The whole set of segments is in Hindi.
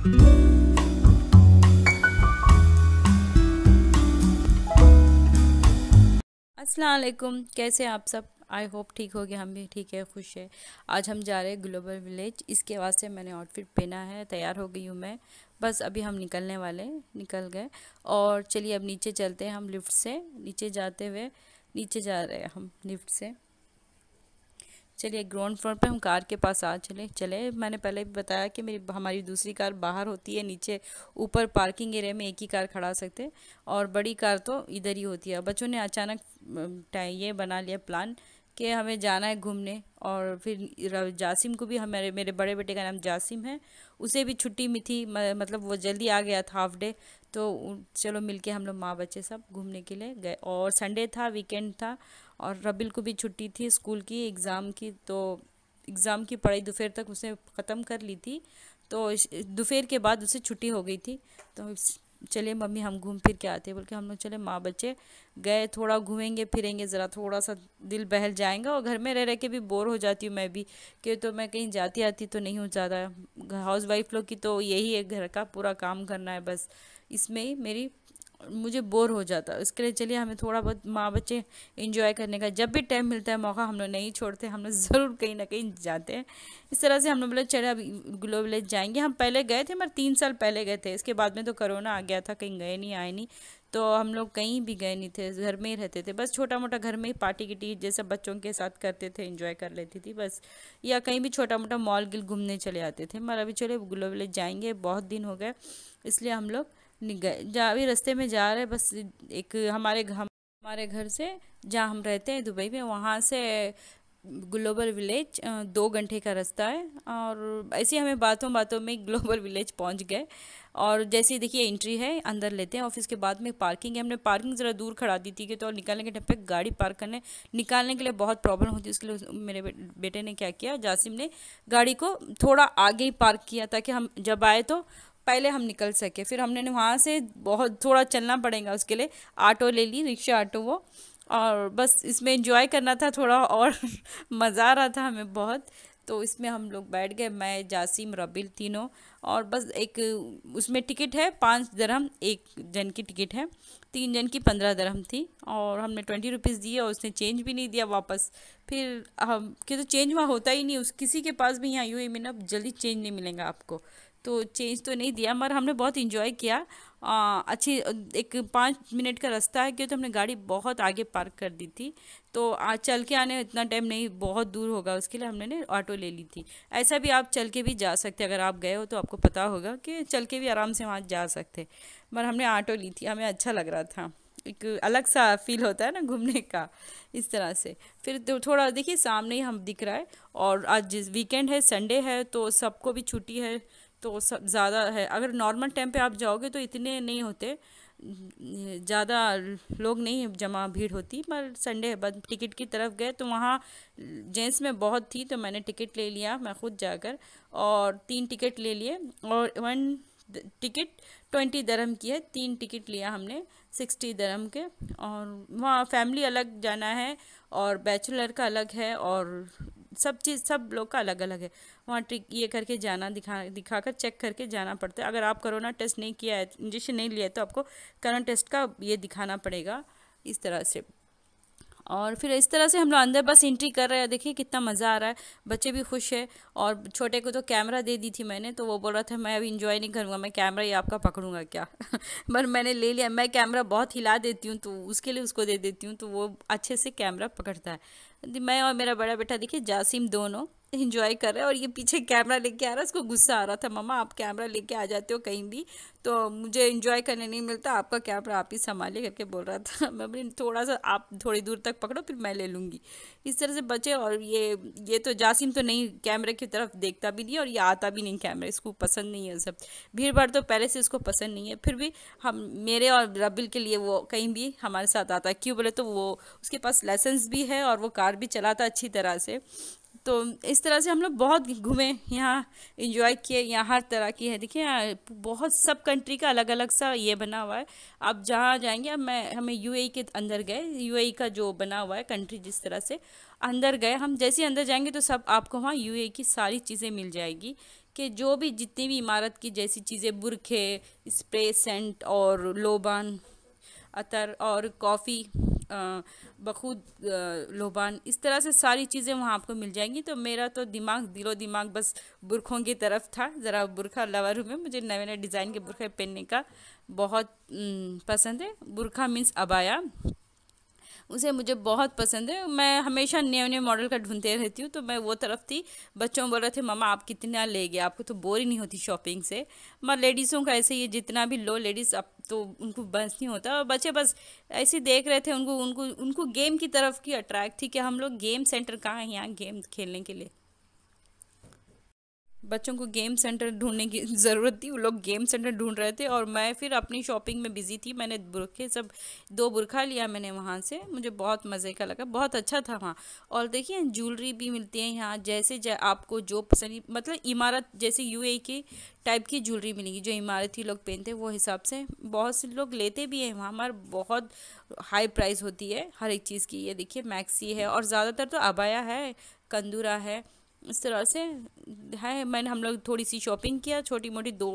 अस्सलाम वालेकुम, कैसे हैं आप सब। आई होप ठीक हो गया, हम भी ठीक है, खुश है। आज हम जा रहे हैं ग्लोबल विलेज। इसके वास्ते मैंने आउटफिट पहना है, तैयार हो गई हूँ मैं। बस अभी हम निकलने वाले हैं, निकल गए। और चलिए अब नीचे चलते हैं, हम लिफ्ट से नीचे जाते हुए नीचे जा रहे हैं हम लिफ्ट से। चलिए ग्राउंड फ्लोर पे हम कार के पास आ चले चले मैंने पहले भी बताया कि मेरी हमारी दूसरी कार बाहर होती है, नीचे ऊपर पार्किंग एरिया में एक ही कार खड़ा सकते हैं, और बड़ी कार तो इधर ही होती है। बच्चों ने अचानक ये बना लिया प्लान कि हमें जाना है घूमने। और फिर जासिम को भी, हमारे मेरे बड़े बेटे का नाम जासिम है, उसे भी छुट्टी में थी, मतलब वो जल्दी आ गया था, हाफ डे। तो चलो मिलके हम लोग माँ बच्चे सब घूमने के लिए गए। और संडे था, वीकेंड था, और रबिल को भी छुट्टी थी स्कूल की, एग्ज़ाम की। तो एग्ज़ाम की पढ़ाई दोपहर तक उसने ख़त्म कर ली थी, तो दोपहर के बाद उसे छुट्टी हो गई थी। तो चले मम्मी हम घूम फिर के आते हैं, बोल के हम लोग चले माँ बच्चे गए। थोड़ा घूमेंगे फिरेंगे, ज़रा थोड़ा सा दिल बहल जाएगा। और घर में रह रह के भी बोर हो जाती हूँ मैं भी, कि तो मैं कहीं जाती आती तो नहीं हूँ ज़्यादा। हाउस वाइफ लोग की तो यही है, घर का पूरा काम करना है बस, इसमें ही मेरी मुझे बोर हो जाता है। इसके लिए चलिए हमें थोड़ा बहुत माँ बच्चे इंजॉय करने का, जब भी टाइम मिलता है मौका, हम लोग नहीं छोड़ते, हम लोग ज़रूर कहीं ना कहीं जाते हैं। इस तरह से हम लोग बोले चले अभी ग्लोबल विलेज जाएंगे। हम पहले गए थे, मगर 3 साल पहले गए थे, इसके बाद में तो कोरोना आ गया था, कहीं गए नहीं, आए नहीं। तो हम लोग कहीं भी गए नहीं थे, घर में ही रहते थे, बस छोटा मोटा घर में ही पार्टी गिटी जैसे बच्चों के साथ करते थे, इंजॉय कर लेती थी बस। या कहीं भी छोटा मोटा मॉल गिल घूमने चले आते थे। मगर अभी चले ग्लोबल विलेज जाएंगे, बहुत दिन हो गए, इसलिए हम लोग नहीं गए। जा अभी रास्ते में जा रहे, बस एक हमारे घर से जहाँ हम रहते हैं दुबई में, वहाँ से ग्लोबल विलेज 2 घंटे का रास्ता है। और ऐसे हमें बातों बातों में ग्लोबल विलेज पहुँच गए। और जैसे ही देखिए एंट्री है, अंदर लेते हैं। ऑफिस के बाद में पार्किंग है, हमने पार्किंग ज़रा दूर खड़ा दी थी कि तो निकालने के टाइम पे गाड़ी पार्क करने निकालने के लिए बहुत प्रॉब्लम होती है। उसके लिए मेरे बेटे ने क्या किया, जासिम ने गाड़ी को थोड़ा आगे ही पार्क किया, ताकि हम जब आए तो पहले हम निकल सके। फिर हमने वहाँ से बहुत थोड़ा चलना पड़ेगा, उसके लिए ऑटो ले ली, रिक्शा ऑटो वो। और बस इसमें एंजॉय करना था थोड़ा, और मज़ा आ रहा था हमें बहुत। तो इसमें हम लोग बैठ गए, मैं जासिम रबिल तीनों। और बस एक उसमें टिकट है 5 दरहम, एक जन की टिकट है, 3 जन की 15 दरहम थी। और हमने 20 रुपीज़ दिए, और उसने चेंज भी नहीं दिया वापस। फिर हम कि तो चेंज वहाँ होता ही नहीं, उस किसी के पास भी यहाँ यूएई में ना जल्दी चेंज नहीं मिलेगा आपको। तो चेंज तो नहीं दिया, मगर हमने बहुत इंजॉय किया। अच्छी एक 5 मिनट का रास्ता है, क्योंकि तो हमने गाड़ी बहुत आगे पार्क कर दी थी। तो चल के आने में इतना टाइम नहीं, बहुत दूर होगा, उसके लिए हमने ऑटो ले ली थी। ऐसा भी आप चल के भी जा सकते, अगर आप गए हो तो आपको पता होगा कि चल के भी आराम से वहाँ जा सकते। मगर हमने ऑटो ली थी, हमें अच्छा लग रहा था, एक अलग सा फील होता है ना घूमने का, इस तरह से। फिर तो थोड़ा देखिए सामने ही हम दिख रहा है। और आज जिस वीकेंड है, संडे है, तो सबको भी छुट्टी है, तो सब ज़्यादा है। अगर नॉर्मल टाइम पे आप जाओगे तो इतने नहीं होते, ज़्यादा लोग नहीं जमा भीड़ होती। पर संडे है, बस टिकट की तरफ गए तो वहाँ जेंट्स में बहुत थी, तो मैंने टिकट ले लिया मैं खुद जाकर, और 3 टिकट ले लिए। और 1 टिकट 20 दरहम की है, 3 टिकट लिया हमने 60 दरहम के। और वहाँ फैमिली अलग जाना है, और बैचलर का अलग है, और सब चीज़ सब लोग का अलग अलग है। वहाँ ट्रिक ये करके जाना, दिखाकर चेक करके जाना पड़ता है। अगर आप कोरोना टेस्ट नहीं किया है, इंजेक्शन नहीं लिया है, तो आपको कोरोना टेस्ट का ये दिखाना पड़ेगा, इस तरह से। और फिर इस तरह से हम लोग अंदर बस एंट्री कर रहे हैं, देखिए कितना मज़ा आ रहा है, बच्चे भी खुश है। और छोटे को तो कैमरा दे दी थी मैंने, तो वो बोल रहा था मैं अभी इंजॉय नहीं करूँगा, मैं कैमरा ही आपका पकड़ूंगा क्या। पर मैंने ले लिया, मैं कैमरा बहुत हिला देती हूँ, तो उसके लिए उसको दे देती हूँ, तो वो अच्छे से कैमरा पकड़ता है। मैं और मेरा बड़ा बेटा देखिए जासिम दोनों इंजॉय कर रहे हैं। और ये पीछे कैमरा लेके आ रहा है, उसको गुस्सा आ रहा था, मम्मा आप कैमरा लेके आ जाते हो कहीं भी, तो मुझे इंजॉय करने नहीं मिलता, आपका कैमरा आप ही संभालिए करके बोल रहा था। मैं बोली थोड़ा सा आप थोड़ी दूर तक पकड़ो, फिर मैं ले लूँगी, इस तरह से बचे। और ये तो जासिम तो नहीं कैमरे की तरफ देखता भी नहीं, और ये आता भी नहीं कैमरा, इसको पसंद नहीं है सब। भीड़ भाड़ तो पहले से इसको पसंद नहीं है, फिर भी हम मेरे और रबिल के लिए वो कहीं भी हमारे साथ आता है। क्यों बोले तो वो उसके पास लाइसेंस भी है, और वो कार भी चलाता अच्छी तरह से। तो इस तरह से हम लोग बहुत घूमे यहाँ, इंजॉय किए। यहाँ हर तरह की है, देखिए यहाँ बहुत सब कंट्री का अलग अलग सा ये बना हुआ है। आप जहाँ जाएंगे, अब हमें यूएई के अंदर गए, यूएई का जो बना हुआ है कंट्री, जिस तरह से अंदर गए हम, जैसे अंदर जाएंगे तो सब आपको वहाँ यूएई की सारी चीज़ें मिल जाएगी, कि जो भी जितनी भी इमारत की जैसी चीज़ें, बुरखे, स्प्रे, सेंट और लोबान अतर और कॉफ़ी, बखूद, लोबान, इस तरह से सारी चीज़ें वहाँ आपको मिल जाएंगी। तो मेरा तो दिमाग, दिलो दिमाग बस बुरखों की तरफ था। ज़रा बुरखा लवर हूँ मैं, मुझे नए नए डिज़ाइन के बुरखे पहनने का बहुत पसंद है। बुरखा मीन्स अबाया, उसे मुझे बहुत पसंद है। मैं हमेशा नए नए मॉडल का ढूंढते रहती हूँ, तो मैं वो तरफ थी। बच्चों बोल रहे थे मम्मा आप कितना ले गए, आपको तो बोर ही नहीं होती शॉपिंग से। मगर लेडीज़ों का ऐसे ही है, जितना भी लो लेडीज़ अब तो उनको बस नहीं होता। और बच्चे बस ऐसे ही देख रहे थे, उनको उनको उनको गेम की तरफ की अट्रैक्ट थी कि हम लोग गेम सेंटर कहाँ है यहाँ गेम खेलने के लिए। बच्चों को गेम सेंटर ढूंढने की ज़रूरत थी, वो लोग गेम सेंटर ढूंढ रहे थे और मैं फिर अपनी शॉपिंग में बिज़ी थी। मैंने बुरखे सब 2 बुरखा लिया मैंने वहाँ से, मुझे बहुत मज़े का लगा, बहुत अच्छा था वहाँ। और देखिए ज्वेलरी भी मिलती है यहाँ, जैसे आपको जो पसंद, मतलब इमारत जैसे यूएई की टाइप की ज्वेलरी मिलेगी, जो इमारती लोग पहनते हैं वो हिसाब से बहुत से लोग लेते भी हैं वहाँ। हमारे बहुत हाई प्राइस होती है हर एक चीज़ की। ये देखिए मैक्सी है और ज़्यादातर तो अबाया है, कंदूरा है, इस तरह से है। मैंने हम लोग थोड़ी सी शॉपिंग किया, छोटी मोटी 2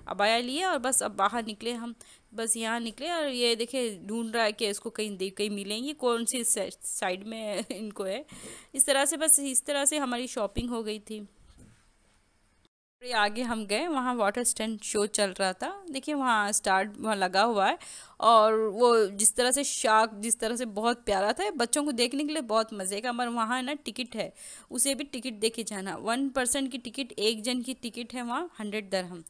अबाया लिए और बस अब बाहर निकले हम। बस यहाँ निकले और ये देखे ढूंढ रहा है कि इसको कहीं मिलेंगी, कौन सी साइड में इनको है। इस तरह से बस इस तरह से हमारी शॉपिंग हो गई थी। फिर आगे हम गए, वहाँ वाटर स्टैंड शो चल रहा था। देखिए वहाँ स्टार्ट वहाँ लगा हुआ है और वो जिस तरह से शार्क, जिस तरह से बहुत प्यारा था, बच्चों को देखने के लिए बहुत मज़े का। मगर वहाँ है ना टिकट है, उसे भी टिकट दे के जाना। 1 पर्सन की टिकट, एक जन की टिकट है वहाँ 100 दरहम।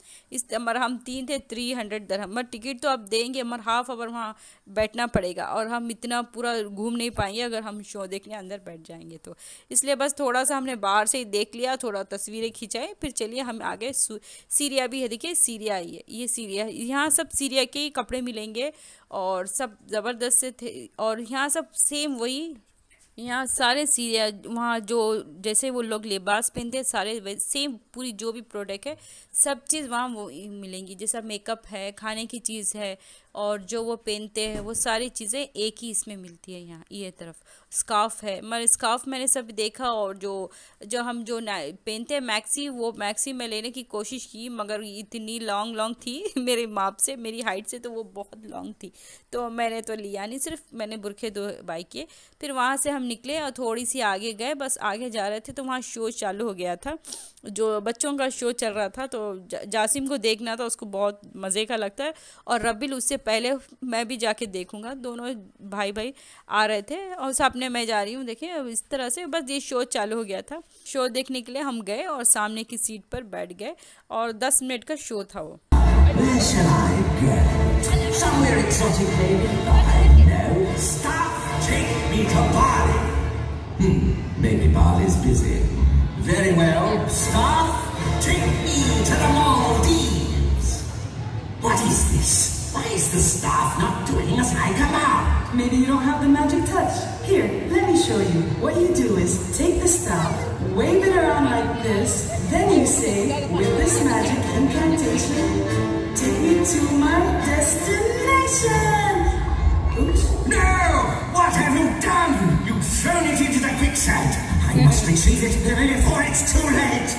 मगर हम 3 थे, 300 दरहम। मगर टिकट तो आप देंगे, मगर हाफ आवर वहाँ बैठना पड़ेगा और हम इतना पूरा घूम नहीं पाएंगे अगर हम शो देखने अंदर बैठ जाएंगे तो। इसलिए बस थोड़ा सा हमने बाहर से ही देख लिया, थोड़ा तस्वीरें खिंचाई, फिर चलिए हम आगे। सीरिया भी है, देखिए सीरिया, ये सीरिया, यहाँ सब सीरिया के ही कपड़े मिलेंगे और सब ज़बरदस्त से थे। और यहाँ सब सेम वही, यहाँ सारे सीरिया, वहाँ जो जैसे वो लोग लिबास पहनते हैं सारे सेम, पूरी जो भी प्रोडक्ट है सब चीज़ वहाँ वो मिलेंगी। जैसा मेकअप है, खाने की चीज़ है और जो वो पहनते हैं वो सारी चीज़ें एक ही इसमें मिलती है। यहाँ ये तरफ स्कार्फ है, मगर स्कार्फ मैंने सब देखा। और जो जो हम जो पहनते हैं मैक्सी, वो मैक्सी मैं लेने की कोशिश की, मगर इतनी लॉन्ग लॉन्ग थी मेरे माप से, मेरी हाइट से, तो वो बहुत लॉन्ग थी, तो मैंने तो लिया नहीं, सिर्फ मैंने बुरखे 2 बाई किए। फिर वहाँ से हम निकले और थोड़ी सी आगे गए, बस आगे जा रहे थे तो वहाँ शो चालू हो गया था, जो बच्चों का शो चल रहा था। तो जासिम को देखना था, उसको बहुत मज़े का लगता है। और रबिल उससे पहले मैं भी जाके देखूंगा, दोनों भाई भाई आ रहे थे और सामने मैं जा रही हूँ। देखिए अब इस तरह से बस ये शो चालू हो गया था। शो देखने के लिए हम गए और सामने की सीट पर बैठ गए और 10 मिनट का शो था वो। Where shall I go? Somewhere exotic, maybe? I know. Stop! Take me to Bali. Maybe Bali's busy. Very well. Staff, take me to the Maldives. What is this? Why is the staff not doing as I command? Maybe you don't have the magic touch. Here, let me show you. What you do is take the staff, wave it around like this, then you say, with this magic incantation, take me to my destination. Oops. No! What have you done? You've thrown it into the quicksand. I must retrieve it before it's too late.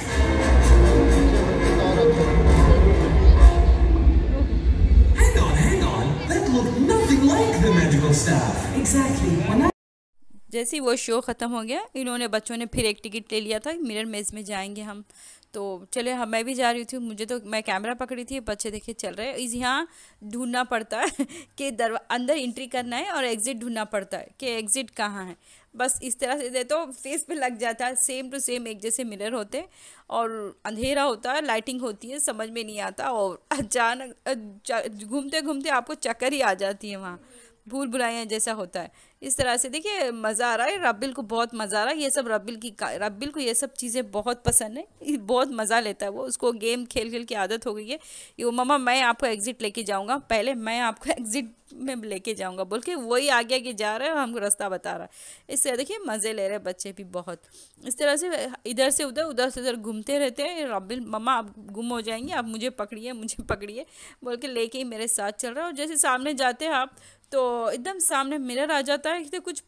Hang on. That looked nothing like the magical staff. Exactly. When I जैसे ही वो शो ख़त्म हो गया, इन्होंने बच्चों ने फिर एक टिकट ले लिया था, मिरर मेज़ में जाएंगे हम। तो चले, हम मैं भी जा रही थी, मुझे तो, मैं कैमरा पकड़ी थी, बच्चे देखे चल रहे हैं। इस यहाँ ढूंढना पड़ता है कि अंदर एंट्री करना है और एग्ज़िट ढूंढना पड़ता है कि एग्ज़िट कहाँ है। बस इस तरह से दे तो फेस पे लग जाता है, सेम टू सेम एक जैसे मिरर होते हैं और अंधेरा होता है, लाइटिंग होती है, समझ में नहीं आता और अचानक घूमते घूमते आपको चक्कर ही आ जाती है, वहाँ भूल भुलाइयाँ जैसा होता है। इस तरह से देखिए मज़ा आ रहा है, रबिल को बहुत मज़ा आ रहा है। ये सब रबिल को ये सब चीज़ें बहुत पसंद है, बहुत मज़ा लेता है वो, उसको गेम खेल खेल की आदत हो गई है। ये मम्मा मैं आपको एग्ज़िट लेके जाऊंगा, पहले मैं आपको एग्ज़िट में लेके जाऊंगा बोल के वही आगे आगे जा रहा है और हमको रास्ता बता रहा है। इससे देखिए मज़े ले रहे हैं बच्चे भी बहुत। इस तरह से इधर से उधर घूमते रहते हैं। रबिल मम्मा आप गुम हो जाएंगे, आप मुझे पकड़िए बोल के लेके ही मेरे साथ चल रहा है। और जैसे सामने जाते हैं आप तो एकदम सामने मिरर आ जाता है कि कुछ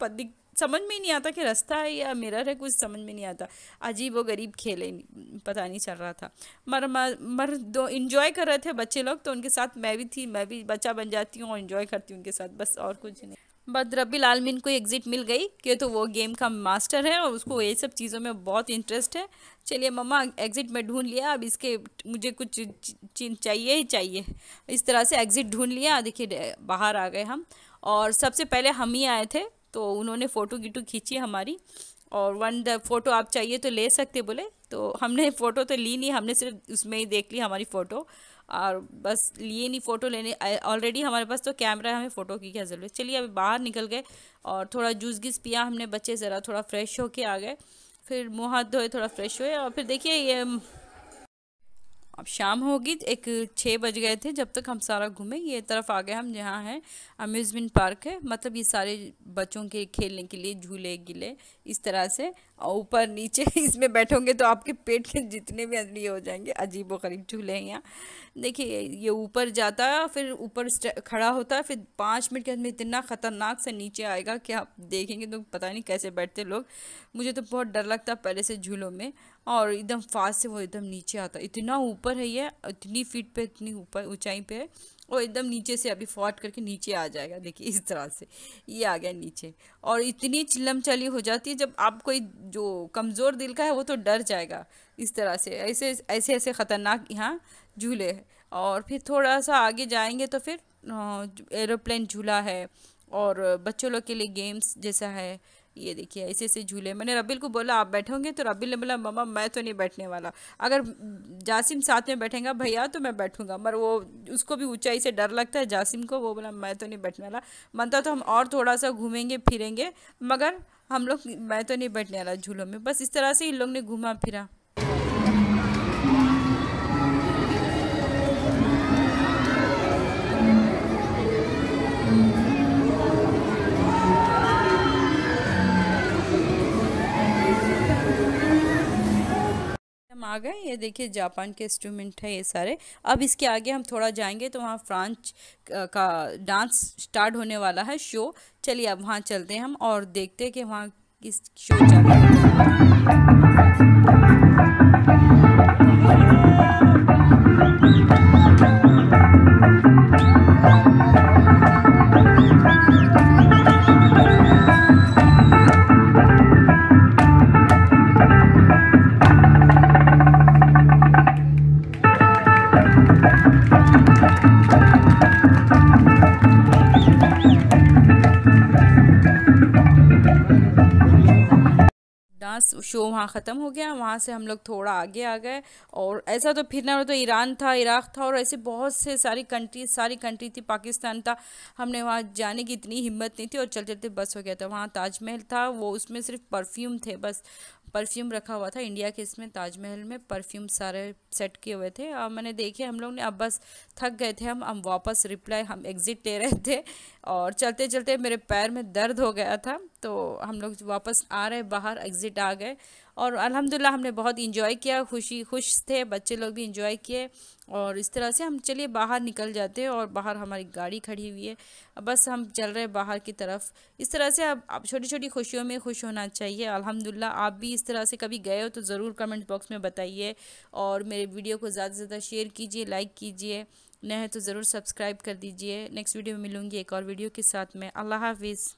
समझ में ही नहीं आता कि रास्ता है या मिरर है, कुछ समझ में नहीं आता। अजीब व गरीब खेल है, पता नहीं चल रहा था। मर दो इंजॉय कर रहे थे बच्चे लोग, तो उनके साथ मैं भी थी, मैं भी बच्चा बन जाती हूँ और इन्जॉय करती हूँ उनके साथ, बस और कुछ नहीं। बट रब्बिल आलमीन को एग्ज़िट मिल गई कि तो वो गेम का मास्टर है और उसको ये सब चीज़ों में बहुत इंटरेस्ट है। चलिए मम्मा एग्ज़िट में ढूंढ लिया, अब इसके मुझे कुछ चाहिए ही चाहिए। इस तरह से एग्ज़िट ढूंढ लिया। देखिए बाहर आ गए हम, और सबसे पहले हम ही आए थे, तो उन्होंने फ़ोटो गिटो खींची हमारी, और फ़ोटो आप चाहिए तो ले सकते बोले। तो हमने फ़ोटो तो ली नहीं, हमने सिर्फ उसमें ही देख ली हमारी फ़ोटो, और बस लिए नहीं फ़ोटो लेने। ऑलरेडी हमारे पास तो कैमरा है, हमें फ़ोटो की क्या ज़रूरत। चलिए अभी बाहर निकल गए और थोड़ा जूस गीस पिया हमने बच्चे, ज़रा थोड़ा फ्रेश होके आ गए। फिर मुँह हाथ धोए, थोड़ा फ्रेश हुए, और फिर देखिए ये अब शाम होगी, एक 6 बज गए थे जब तक हम सारा घूमे। ये तरफ आ गए हम जहाँ है अम्यूज़मेंट पार्क है, मतलब ये सारे बच्चों के खेलने के लिए झूले गिले इस तरह से, और ऊपर नीचे इसमें बैठोगे तो आपके पेट के जितने भी अंदर हो जाएंगे। अजीब व गरीब झूले हैं यहाँ। देखिए ये ऊपर जाता है, फिर ऊपर खड़ा होता है, फिर 5 मिनट के अंदर इतना ख़तरनाक से नीचे आएगा कि आप देखेंगे तो पता नहीं कैसे बैठते लोग। मुझे तो बहुत डर लगता पहले से झूलों में, और एकदम फास्ट से वो एकदम नीचे आता। इतना ऊपर है ये, इतनी फीट पे, इतनी ऊपर ऊंचाई पे है, और एकदम नीचे से अभी फॉट करके नीचे आ जाएगा। देखिए इस तरह से ये आ गया नीचे, और इतनी चिल्लम चली हो जाती है जब आप कोई जो कमज़ोर दिल का है वो तो डर जाएगा। इस तरह से ऐसे ऐसे ऐसे ख़तरनाक यहाँ झूले हैं। और फिर थोड़ा सा आगे जाएंगे तो फिर एरोप्लेन झूला है, और बच्चों लोग के लिए गेम्स जैसा है। ये देखिए ऐसे ऐसे झूले। मैंने रबिल को बोला आप बैठोगे, तो रबिल ने बोला मम्मा मैं तो नहीं बैठने वाला, अगर जासिम साथ में बैठेगा भैया तो मैं बैठूंगा, मगर वो उसको भी ऊंचाई से डर लगता है जासिम को, वो बोला मैं तो नहीं बैठने वाला। मनता तो हम और थोड़ा सा घूमेंगे फिरेंगे, मगर हम लोग मैं तो नहीं बैठने वाला झूलों में। बस इस तरह से इन लोग ने घूमा फिरा। हम आ गए। ये देखिए जापान के इंस्ट्रूमेंट है ये सारे। अब इसके आगे हम थोड़ा जाएंगे तो वहाँ फ्रांस का डांस स्टार्ट होने वाला है शो। चलिए अब वहाँ चलते हैं हम और देखते हैं कि वहाँ किस शो चल रहा है। डांस शो वहाँ ख़त्म हो गया। वहाँ से हम लोग थोड़ा आगे आ गए, और ऐसा तो फिरना हो तो ईरान था, इराक़ था, और ऐसे बहुत से सारी कंट्री थी, पाकिस्तान था। हमने वहाँ जाने की इतनी हिम्मत नहीं थी और चलते चलते बस हो गया था। वहाँ ताजमहल था, वो उसमें सिर्फ परफ्यूम थे, बस परफ्यूम रखा हुआ था। इंडिया के इसमें ताजमहल में परफ्यूम सारे सेट किए हुए थे। और मैंने देखे हम लोग ने, अब बस थक गए थे हम वापस हम एग्ज़िट ले रहे थे, और चलते चलते मेरे पैर में दर्द हो गया था, तो हम लोग वापस आ रहे बाहर एग्ज़िट आ गए। और अल्हम्दुलिल्लाह हमने बहुत इंजॉय किया, खुश थे, बच्चे लोग भी इंजॉय किए। और इस तरह से हम चलिए बाहर निकल जाते हैं, और बाहर हमारी गाड़ी खड़ी हुई है, अब बस हम चल रहे हैं बाहर की तरफ। इस तरह से अब छोटी छोटी खुशियों में खुश होना चाहिए। अल्हम्दुलिल्लाह आप भी इस तरह से कभी गए हो तो ज़रूर कमेंट बॉक्स में बताइए, और मेरे वीडियो को ज़्यादा से ज़्यादा शेयर कीजिए, लाइक कीजिए, नए हैं तो ज़रूर सब्सक्राइब कर दीजिए। नेक्स्ट वीडियो में मिलूँगी एक और वीडियो के साथ में। अल्लाह हाफिज़।